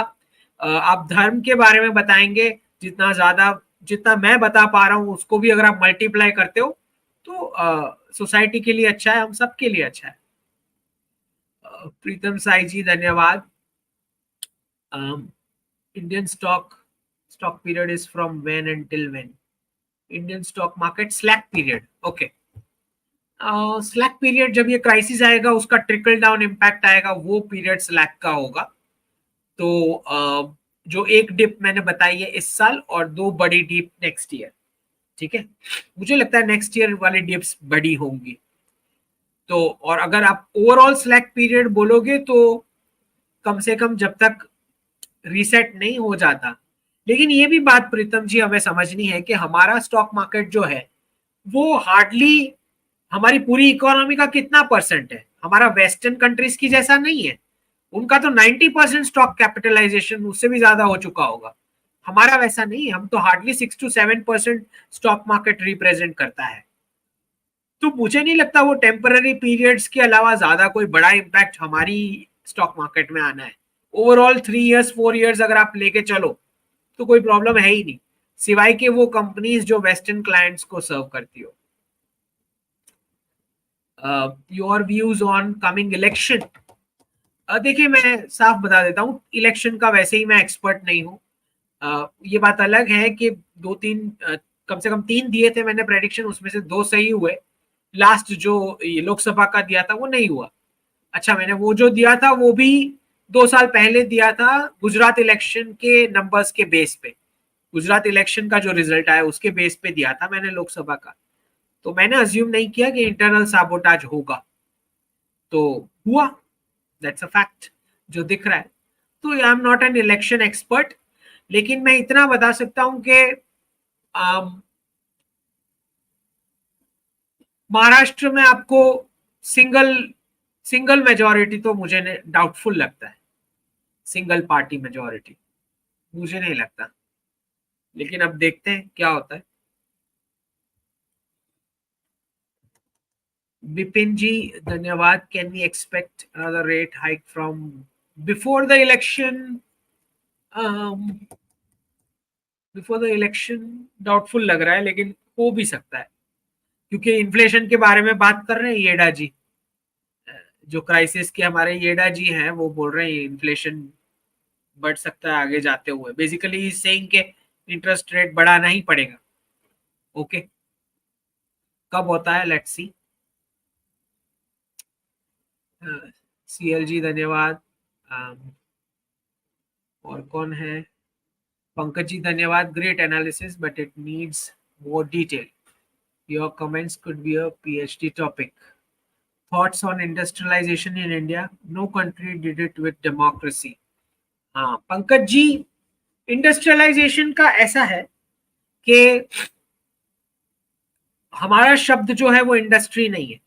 आप धर्म के बारे में बताएंगे, जितना ज्यादा, जितना मैं बता पा रहा हूँ उसको भी अगर आप मल्टीप्लाई करते हो, तो सोसाइटी के लिए अच्छा है, हम सबके लिए अच्छा है। प्रीतम साई जी धन्यवाद। Indian stock period is from when until when? Indian stock market slack period, okay. Slack period जब ये क्राइसिस आएगा, उसका ट्रिकल डाउन इम्पैक्ट आएगा, वो पीरियड स्लैक का होगा। तो जो एक डिप मैंने बताई है इस साल, और 2 बड़ी डिप नेक्स्ट ईयर, ठीक है। मुझे लगता है नेक्स्ट ईयर वाली डिप्स बड़ी होंगी। तो और अगर आप ओवरऑल स्लैक पीरियड बोलोगे, तो कम से कम जब तक रीसेट नहीं हो जाता। लेकिन ये भी बात प्रीतम जी हमें समझनी है कि हमारा स्टॉक मार्केट जो है वो हार्डली हमारी पूरी इकोनॉमी का कितना परसेंट है, हमारा वेस्टर्न कंट्रीज की जैसा नहीं है। उनका तो 90% स्टॉक कैपिटलाइजेशन उससे भी ज्यादा हो चुका होगा। हमारा वैसा नहीं है, हम तो hardly 6 to 7% stock market represent करता है। तो मुझे नहीं लगता वो टेम्पररी पीरियड्स के अलावा ज्यादा कोई बड़ा इम्पैक्ट हमारी स्टॉक मार्केट में आना है। ओवरऑल 3 years 4 years अगर आप लेके चलो तो कोई प्रॉब्लम है ही नहीं, सिवाय के वो कंपनीज जो वेस्टर्न क्लाइंट्स को सर्व करती हो। Your views on coming election? देखिए मैं साफ बता देता हूँ, इलेक्शन का वैसे ही मैं एक्सपर्ट नहीं हूँ। ये बात अलग है कि 2-3, कम से कम 3 दिए थे मैंने प्रेडिक्शन, उसमें से 2 सही हुए। लास्ट जो लोकसभा का दिया था वो नहीं हुआ। अच्छा, मैंने वो जो दिया था वो भी 2 साल पहले दिया था, गुजरात इलेक्शन के नंबर्स के बेस पे। गुजरात इलेक्शन का जो रिजल्ट आया उसके बेस पे दिया था मैंने लोकसभा का। तो मैंने अज्यूम नहीं किया कि इंटरनल साबोटाज होगा, तो हुआ। दैट्स अ फैक्ट जो दिख रहा है। तो I am not an election expert, लेकिन मैं इतना बता सकता हूं कि महाराष्ट्र में आपको सिंगल सिंगल मेजोरिटी तो मुझे डाउटफुल लगता है। सिंगल पार्टी मेजोरिटी मुझे नहीं लगता, लेकिन अब देखते हैं क्या होता है। विपिन जी धन्यवाद। Can we expect another rate hike from before the election? Before the election doubtful लग रहा है, लेकिन हो भी सकता है, क्योंकि इन्फ्लेशन के बारे में बात कर रहे हैं येडा जी। जो क्राइसिस के हमारे येडा जी हैं वो बोल रहे हैं इन्फ्लेशन बढ़ सकता है आगे जाते हुए। बेसिकली सेइंग के इंटरेस्ट रेट बढ़ाना ही पड़ेगा। ओके, कब होता है लेट्स सी। सीएल जी धन्यवाद। और कौन है? पंकज जी धन्यवाद। Great analysis but it needs more detail, your comments could be a PhD topic. Thoughts on industrialisation in India? No country did it with democracy. हाँ पंकज जी, इंडस्ट्रियलाइजेशन का ऐसा है कि हमारा शब्द जो है वो इंडस्ट्री नहीं है,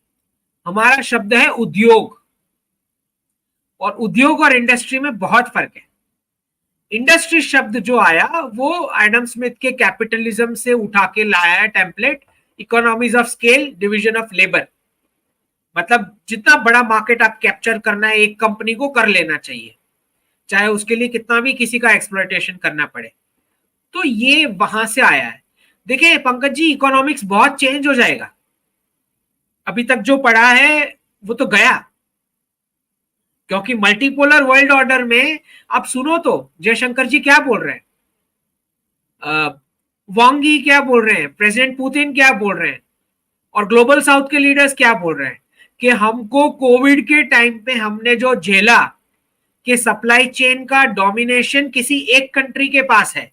हमारा शब्द है उद्योग। और उद्योग और इंडस्ट्री में बहुत फर्क है। इंडस्ट्री शब्द जो आया वो एडम स्मिथ के कैपिटलिज्म से उठा के लाया है template, economies of scale, division of labour. मतलब जितना बड़ा मार्केट आप कैप्चर करना है एक कंपनी को कर लेना चाहिए, चाहे उसके लिए कितना भी किसी का एक्सप्लॉयटेशन करना पड़े। तो ये वहां से आया है। देखिए पंकज जी, इकोनॉमिक्स बहुत चेंज हो जाएगा। अभी तक जो पढ़ा है वो तो गया, क्योंकि मल्टीपोलर वर्ल्ड ऑर्डर में आप सुनो तो जयशंकर जी क्या बोल रहे हैं, वांगी क्या बोल रहे हैं, प्रेसिडेंट पुतिन क्या बोल रहे हैं, और ग्लोबल साउथ के लीडर्स क्या बोल रहे हैं कि हमको कोविड के टाइम पे हमने जो झेला कि सप्लाई चेन का डोमिनेशन किसी एक कंट्री के पास है,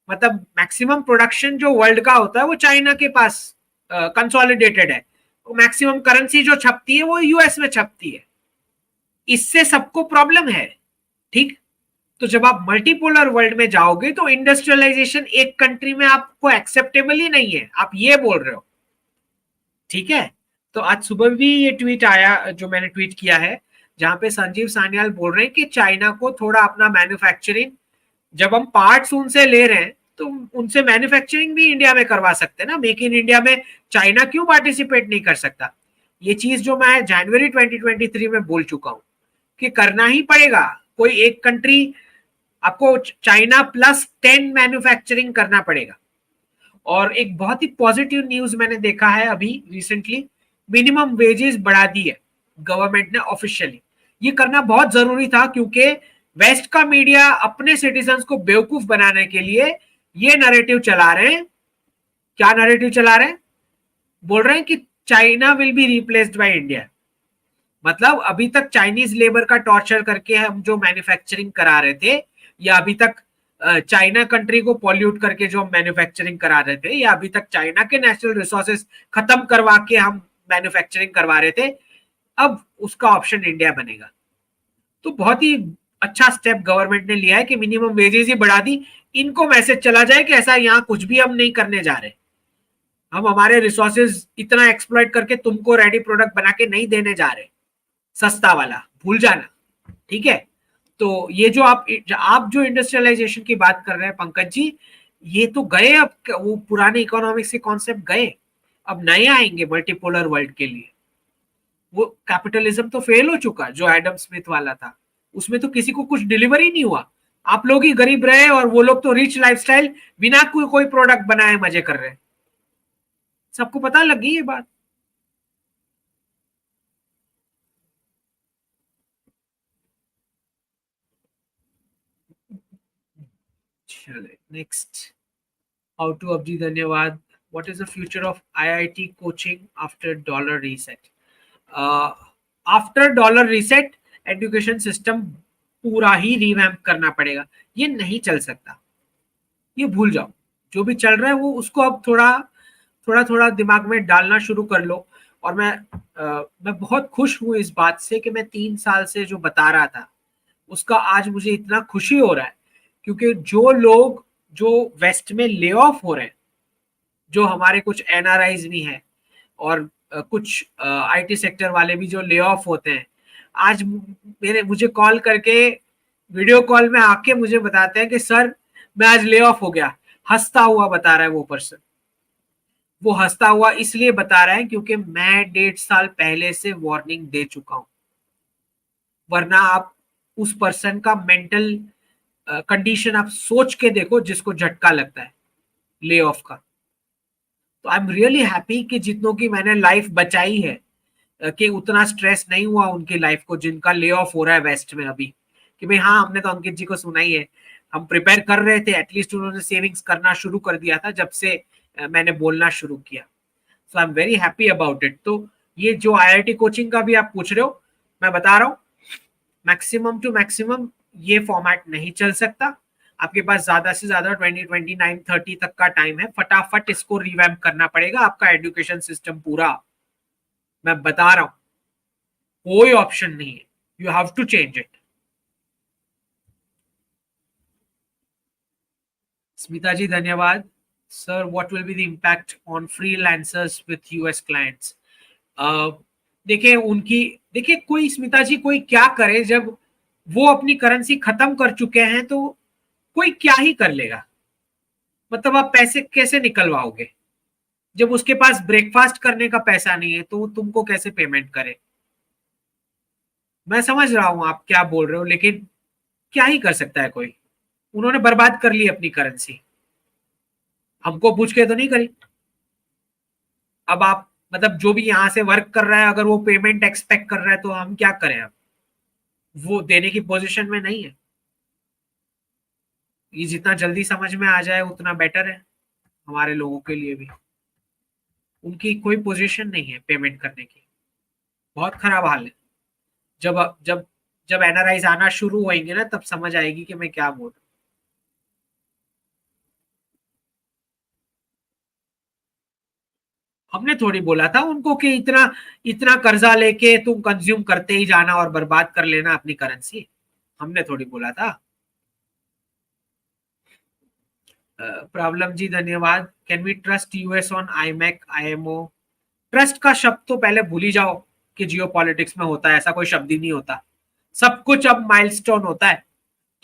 मतलब मैक्सिमम प्रोडक्शन जो वर्ल्ड का होता है वो चाइना के पास कंसोलिडेटेड है, मैक्सिमम करेंसी जो छपती है वो यूएस में छपती है, इससे सबको प्रॉब्लम है। ठीक, तो जब आप मल्टीपोलर वर्ल्ड में जाओगे तो इंडस्ट्रियलाइजेशन एक कंट्री में आपको एक्सेप्टेबल ही नहीं है, आप ये बोल रहे हो। ठीक है, तो आज सुबह भी ये ट्वीट आया जो मैंने ट्वीट किया है, जहां पे संजीव सान्याल बोल रहे हैं कि चाइना को थोड़ा अपना मैन्युफैक्चरिंग, जब हम पार्ट्स उनसे ले रहे हैं तो उनसे मैन्युफैक्चरिंग भी इंडिया में करवा सकते हैं ना, मेक इन इंडिया में चाइना क्यों पार्टिसिपेट नहीं कर सकता। ये चीज जो मैं जनवरी 2023 में बोल चुका हूं कि करना ही पड़ेगा। कोई एक कंट्री, आपको चाइना +10 मैन्युफैक्चरिंग करना पड़ेगा। और एक बहुत ही पॉजिटिव न्यूज मैंने देखा है अभी रिसेंटली, मिनिमम वेजेस बढ़ा दी है गवर्नमेंट ने ऑफिशियली। ये करना बहुत जरूरी था, क्योंकि वेस्ट का मीडिया अपने सिटीजन्स को बेवकूफ बनाने के लिए ये नैरेटिव चला रहे हैं। क्या नैरेटिव चला रहे हैं? बोल रहे हैं कि China will be replaced by India. मतलब अभी तक चाइनीज लेबर का टॉर्चर करके हम जो मैन्युफैक्चरिंग करा रहे थे, या अभी तक चाइना कंट्री को पॉल्यूट करके जो हम मैन्युफैक्चरिंग करा रहे थे, या अभी तक चाइना के नेचुरल रिसोर्सेज खत्म करवा के हम मैन्युफैक्चरिंग करवा रहे थे, अब उसका ऑप्शन इंडिया बनेगा। तो बहुत ही अच्छा स्टेप गवर्नमेंट ने लिया है कि मिनिमम वेजेस ही बढ़ा दी। इनको मैसेज चला जाए कि ऐसा यहाँ कुछ भी हम नहीं करने जा रहे, हम हमारे रिसोर्सेज इतना एक्सप्लॉइट करके तुमको रेडी प्रोडक्ट बना के नहीं देने जा रहे, सस्ता वाला भूल जाना। ठीक है, तो ये जो आप जो इंडस्ट्रियलाइजेशन की बात कर रहे हैं पंकज जी, ये तो गए, अब वो पुराने इकोनॉमिक्स के कॉन्सेप्ट गए, अब नए आएंगे मल्टीपोलर वर्ल्ड के लिए। वो कैपिटलिज्म तो फेल हो चुका जो एडम स्मिथ वाला था, उसमें तो किसी को कुछ डिलीवर ही नहीं हुआ। आप लोग ही गरीब रहे और वो लोग तो रिच लाइफस्टाइल बिना कोई प्रोडक्ट बनाए मजे कर रहे हैं। सबको पता लग गई ये बात। चले नेक्स्ट, हाउ टू अब्जी धन्यवाद, what is the future of IIT coaching after dollar reset? After dollar reset education system पूरा ही रिवैम्प करना पड़ेगा, ये नहीं चल सकता, ये भूल जाओ। जो भी चल रहा है वो उसको अब थोड़ा थोड़ा थोड़ा दिमाग में डालना शुरू कर लो। और मैं बहुत खुश हूँ इस बात से कि मैं 3 साल से जो बता रहा था उसका आज मुझे इतना खुशी हो रहा है, क्योंकि जो लोग जो वेस्ट में ले ऑफ हो रहे हैं, जो हमारे कुछ एनआरआईज भी हैं और कुछ आईटी सेक्टर वाले भी जो ले ऑफ होते हैं, आज मुझे कॉल करके वीडियो कॉल में आके मुझे बताते हैं कि सर मैं आज ले ऑफ हो गया। हंसता हुआ बता रहा है वो पर्सन। वो हंसता हुआ इसलिए बता रहा है क्योंकि मैं 1.5 साल पहले से वार्निंग दे चुका हूं, वरना आप उस पर्सन का मेंटल कंडीशन आप सोच के देखो जिसको झटका लगता है ले ऑफ का। तो आई एम रियली हैप्पी कि जितनों की मैंने लाइफ बचाई है, कि उतना स्ट्रेस नहीं हुआ उनकी लाइफ को जिनका ले ऑफ हो रहा है वेस्ट में अभी। कि भाई हाँ, हमने तो अंकित जी को सुना ही है, हम प्रिपेयर कर रहे थे, एटलीस्ट उन्होंने सेविंग्स करना शुरू कर दिया था जब से मैंने बोलना शुरू किया। So I am very happy about it. तो ये जो आईआईटी कोचिंग का भी आप पूछ रहे हो, मैं बता रहा हूँ मैक्सिमम टू मैक्सिमम ये फॉर्मेट नहीं चल सकता। आपके पास ज्यादा से ज्यादा 2029-30 तक का टाइम है, फटाफट इसको रिवैम्प करना पड़ेगा आपका एजुकेशन सिस्टम पूरा। मैं बता रहा हूं, कोई ऑप्शन नहीं है, you have to change it. Smita ji धन्यवाद। Sir what will be the impact on freelancers with US clients? देखिए कोई स्मिता जी कोई क्या करे जब वो अपनी करेंसी खत्म कर चुके हैं, तो कोई क्या ही कर लेगा। मतलब आप पैसे कैसे निकलवाओगे जब उसके पास ब्रेकफास्ट करने का पैसा नहीं है, तो वो तुमको कैसे पेमेंट करे। मैं समझ रहा हूं आप क्या बोल रहे हो, लेकिन क्या ही कर सकता है कोई। उन्होंने बर्बाद कर ली अपनी करेंसी, हमको पूछ के तो नहीं करी। अब आप मतलब जो भी यहां से वर्क कर रहा है, अगर वो पेमेंट एक्सपेक्ट कर रहा है, तो हम क्या करें। अब वो देने की पोजीशन में नहीं है। ये जितना जल्दी समझ में आ जाए उतना बेटर है हमारे लोगों के लिए भी। उनकी कोई पोजीशन नहीं है पेमेंट करने की। बहुत खराब हाल है। जब जब जब एनआरआईज आना शुरू होंगे ना, तब समझ आएगी कि मैं क्या बोल रहा हूँ। हमने थोड़ी बोला था उनको कि इतना इतना कर्जा लेके तुम कंज्यूम करते ही जाना और बर्बाद कर लेना अपनी करेंसी। हमने थोड़ी बोला था। प्रॉब्लम जी धन्यवाद। Can we trust US on IMEC IMO. Trust का शब्द तो पहले भूल ही जाओ कि जियो पॉलिटिक्स में होता है, ऐसा कोई शब्द ही नहीं होता। सब कुछ अब माइलस्टोन होता है।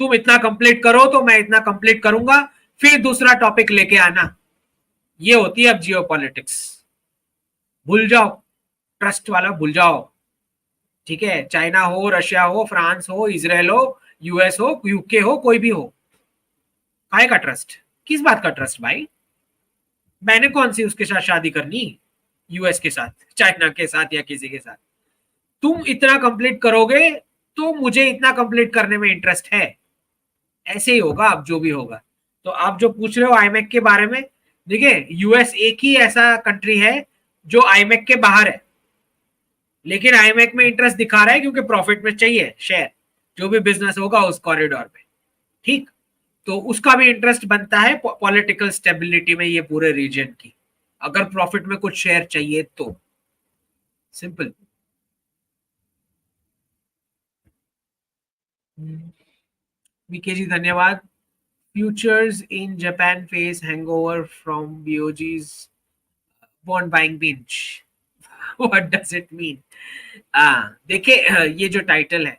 तुम इतना कंप्लीट करो तो मैं इतना कंप्लीट करूंगा, फिर दूसरा टॉपिक लेके आना। ये होती है अब जियो पॉलिटिक्स। भूल जाओ, ट्रस्ट वाला भूल जाओ। ठीक है, चाइना हो, रशिया हो, फ्रांस हो, इसराइल हो, यूएस हो, यूके हो, कोई भी हो। काय का ट्रस्ट, किस बात का ट्रस्ट भाई। मैंने कौन सी उसके साथ शादी करनी, यूएस के साथ, चाइना के साथ या किसी के साथ। तुम इतना कंप्लीट करोगे तो मुझे इतना कंप्लीट करने में इंटरेस्ट है। ऐसे ही होगा अब जो भी होगा। तो आप जो पूछ रहे हो आईमैक के बारे में, देखिए यूएस एक ही ऐसा कंट्री है जो आईमैक के बाहर है, लेकिन आईमैक में इंटरेस्ट दिखा रहा है क्योंकि प्रॉफिट में चाहिए शेयर, जो भी बिजनेस होगा उस कॉरिडोर में। ठीक, तो उसका भी इंटरेस्ट बनता है पॉलिटिकल स्टेबिलिटी में ये पूरे रीजन की, अगर प्रॉफिट में कुछ शेयर चाहिए तो। सिंपल। वीके जी धन्यवाद। Futures in Japan face hangover from BOJ's bond buying binge. What does it mean. देखिए ये जो टाइटल है,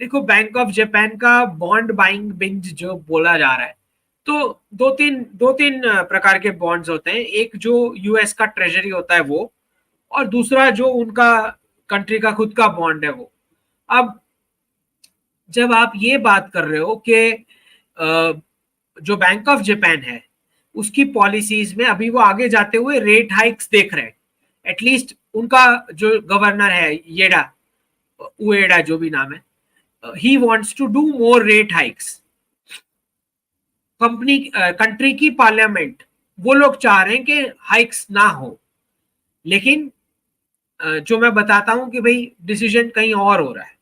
देखो बैंक ऑफ जापान का बॉन्ड बाइंग बिंज जो बोला जा रहा है, तो दो तीन प्रकार के बॉन्ड्स होते हैं। एक जो यूएस का ट्रेजरी होता है वो, और दूसरा जो उनका कंट्री का खुद का बॉन्ड है वो। अब जब आप ये बात कर रहे हो कि जो बैंक ऑफ जापान है उसकी पॉलिसीज में अभी वो आगे जाते हुए रेट हाइक्स देख रहे हैं। एटलीस्ट उनका जो गवर्नर है येडा, उएडा जो भी नाम है, he wants to do more rate hikes. Company country की पार्लियामेंट, वो लोग चाह रहे हैं कि हाइक्स ना हो। लेकिन जो मैं बताता हूं कि भाई डिसीजन कहीं और हो रहा है,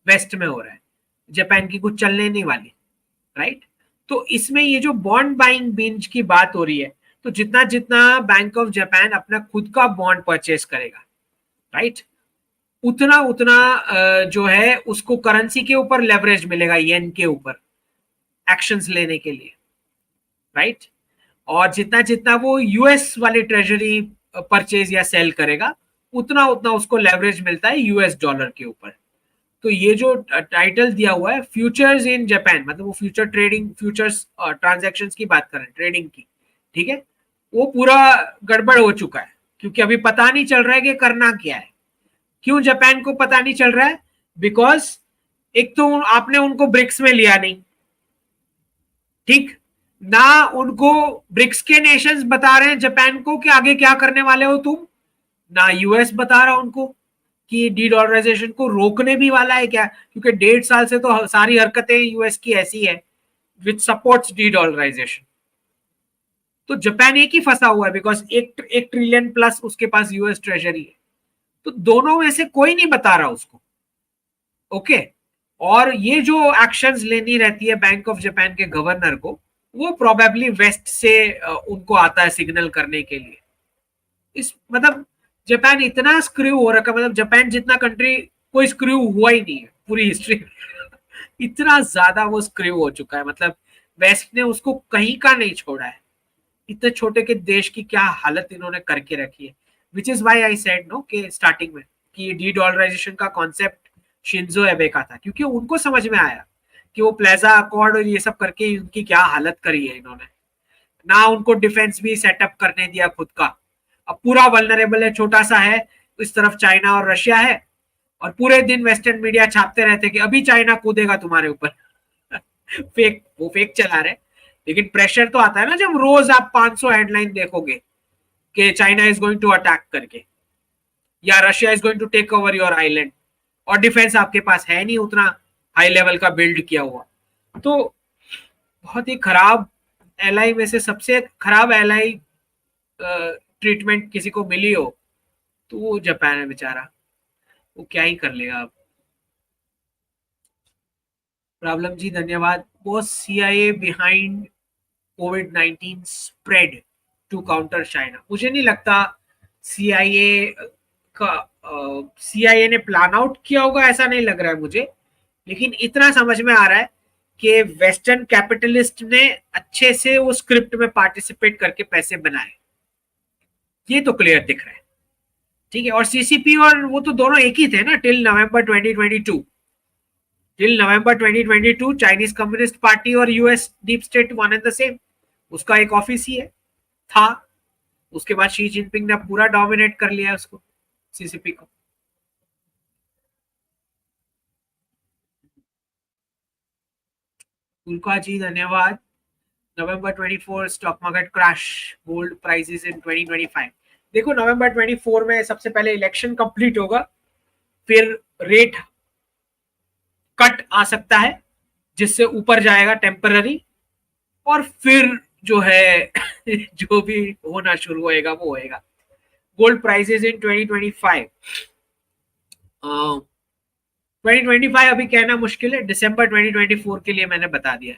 वेस्ट में हो रहा है, जापान की कुछ चलने नहीं वाली। राइट। तो इसमें ये जो बॉन्ड बाइंग बिंज की बात हो रही है, तो जितना जितना बैंक ऑफ जापान अपना खुद का बॉन्ड परचेस करेगा, राइट, उतना उतना जो है उसको करेंसी के ऊपर लेवरेज मिलेगा, येन के ऊपर एक्शंस लेने के लिए। राइट। और जितना जितना वो यूएस वाली ट्रेजरी परचेज या सेल करेगा, उतना उतना उसको लेवरेज मिलता है यूएस डॉलर के ऊपर। तो ये जो टाइटल दिया हुआ है फ्यूचर्स इन जापान, मतलब वो फ्यूचर ट्रेडिंग, फ्यूचर्स ट्रांजैक्शन की बात करें, ट्रेडिंग की। ठीक है, वो पूरा गड़बड़ हो चुका है, क्योंकि अभी पता नहीं चल रहा है कि करना क्या है। क्यों जापान को पता नहीं चल रहा है? बिकॉज एक तो आपने उनको ब्रिक्स में लिया नहीं। ठीक, ना उनको ब्रिक्स के नेशंस बता रहे हैं जापान को कि आगे क्या करने वाले हो तुम, ना यूएस बता रहा उनको कि डी डॉलराइजेशन को रोकने भी वाला है क्या, क्योंकि 1.5 साल से तो सारी हरकतें यूएस की ऐसी है विच सपोर्ट्स डी डॉलराइजेशन। तो जापान एक ही फंसा हुआ है, बिकॉज 1 ट्रिलियन प्लस उसके पास यूएस ट्रेजरी है। तो दोनों में से कोई नहीं बता रहा उसको। ओके। और ये जो एक्शंस लेनी रहती है बैंक ऑफ जापान के गवर्नर को, वो प्रोबेबली वेस्ट से उनको आता है सिग्नल करने के लिए। इस मतलब जापान इतना स्क्रू हो रखा, मतलब जापान जितना कंट्री कोई स्क्रू हुआ ही नहीं है पूरी हिस्ट्री में। इतना ज्यादा वो स्क्रू हो चुका है, मतलब वेस्ट ने उसको कहीं का नहीं छोड़ा है। इतने छोटे के देश की क्या हालत इन्होंने करके रखी है। Which is why I said no कि स्टार्टिंग में कि डी डॉलराइजेशन का कॉन्सेप्ट शिंजो एबे का था, क्योंकि उनको समझ में आया कि वो प्लाजा अकॉर्ड और ये सब करके उनकी क्या हालत करी है इन्होंने। ना उनको डिफेंस भी सेटअप करने दिया खुद का, अब पूरा वल्नरेबल है, छोटा सा है, इस तरफ चाइना और रशिया है, और पूरे दिन वेस्टर्न मीडिया छापते रहते कि अभी चाइना कूदेगा तुम्हारे ऊपर। फेक, वो फेक चला रहे, लेकिन प्रेशर तो आता है ना जब रोज आप 500 हेडलाइन देखोगे कि China is going to attack करके, या Russia is going to take over your island, और डिफेंस आपके पास है नहीं उतना हाई लेवल का बिल्ड किया हुआ। तो बहुत ही खराब एलआई में से सबसे खराब एलआई ट्रीटमेंट किसी को मिली हो तो वो जापान है बेचारा, वो क्या ही कर लेगा अब। प्रॉब्लम जी धन्यवाद। वो सीआईए बिहाइंड कोविड-19 स्प्रेड टू काउंटर चाइना, मुझे नहीं लगता सीआईए का सीआईए ने प्लान आउट किया होगा, ऐसा नहीं लग रहा है मुझे, लेकिन इतना समझ में आ रहा है कि वेस्टर्न कैपिटलिस्ट ने अच्छे से वो स्क्रिप्ट में पार्टिसिपेट करके पैसे बनाए, ये तो क्लियर दिख रहा है। ठीक है, और सीसीपी और वो तो दोनों एक ही थे ना till November 2022। Till November 2022 Chinese communist party और US deep state one and the same, उसका एक ऑफिस ही है था। उसके बाद शी जिनपिंग ने पूरा डोमिनेट कर लिया उसको, सीसीपी को। उनका जी धन्यवाद। November 24 stock market crash, gold prices in 2025। देखो नवंबर 24 में सबसे पहले इलेक्शन कंप्लीट होगा, फिर रेट कट आ सकता है जिससे ऊपर जाएगा टेम्पररी, और फिर जो है जो भी होना शुरू होएगा वो होएगा। गोल्ड प्राइसेस इन 2025 2025 अभी कहना मुश्किल है, दिसंबर 2024 के लिए मैंने बता दिया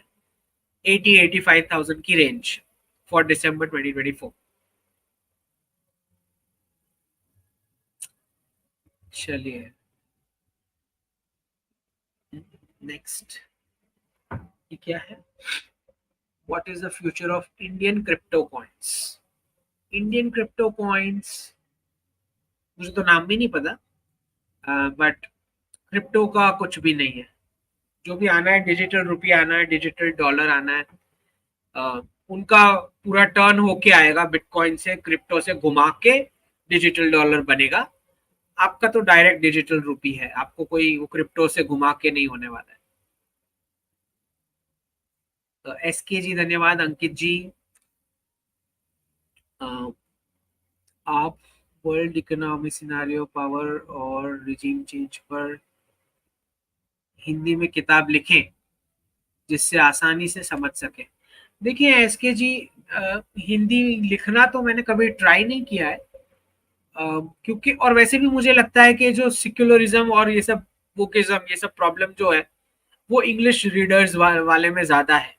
80-85,000 की रेंज फॉर दिसंबर 2024। चलिए नेक्स्ट, ये क्या है? What is the future of Indian crypto coins? Indian crypto coins मुझे तो नाम भी नहीं पता, बट क्रिप्टो का कुछ भी नहीं है। जो भी आना है डिजिटल रुपये आना है, डिजिटल डॉलर आना है, उनका पूरा टर्न होके आएगा बिटकॉइन से, क्रिप्टो से घुमा के डिजिटल डॉलर बनेगा। आपका तो डायरेक्ट डिजिटल रुपी है, आपको कोई वो क्रिप्टो से घुमा के नहीं होने वाला है। तो एसके जी धन्यवाद। अंकित जी आप वर्ल्ड इकोनॉमी सिनारियो पावर और रिजीम चेंज पर हिंदी में किताब लिखें जिससे आसानी से समझ सके। देखिए एसके जी, हिंदी लिखना तो मैंने कभी ट्राई नहीं किया है, क्योंकि और वैसे भी मुझे लगता है कि जो सिक्युलरिज्म और ये सब वोकिज्म ये सब प्रॉब्लम जो है वो इंग्लिश रीडर्स वाले में ज्यादा है,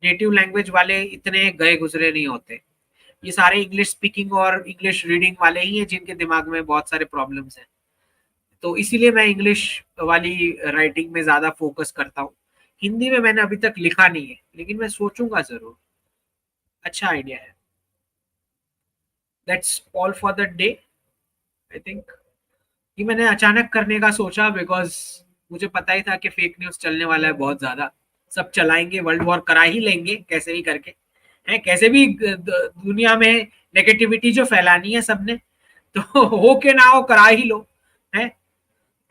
नेटिव लैंग्वेज वाले इतने गए गुजरे नहीं होते। ये सारे इंग्लिश स्पीकिंग और इंग्लिश रीडिंग वाले ही हैं जिनके दिमाग में बहुत सारे प्रॉब्लम्स हैं, तो इसीलिए मैं इंग्लिश वाली राइटिंग में ज्यादा फोकस करता हूँ। हिंदी में मैंने अभी तक लिखा नहीं है, लेकिन मैं सोचूंगा जरूर। अच्छा आइडिया है। That's all for the day I think. ये मैंने अचानक करने का सोचा बिकॉज मुझे पता ही था कि फेक न्यूज चलने वाला है बहुत ज्यादा, सब चलाएंगे, वर्ल्ड वॉर करा ही लेंगे कैसे भी करके, है कैसे भी दुनिया में नेगेटिविटी जो फैलानी है सबने, तो हो के ना हो करा ही लो, है।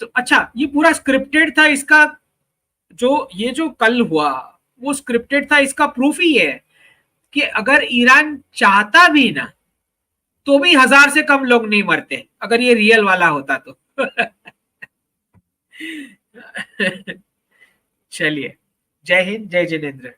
तो अच्छा ये पूरा स्क्रिप्टेड था इसका, जो ये जो कल हुआ वो स्क्रिप्टेड था, इसका प्रूफ ही है कि अगर ईरान चाहता भी ना तो भी 1000 से कम लोग नहीं मरते अगर ये रियल वाला होता तो। चलिए, जय हिंद, जय जिनेन्द्र।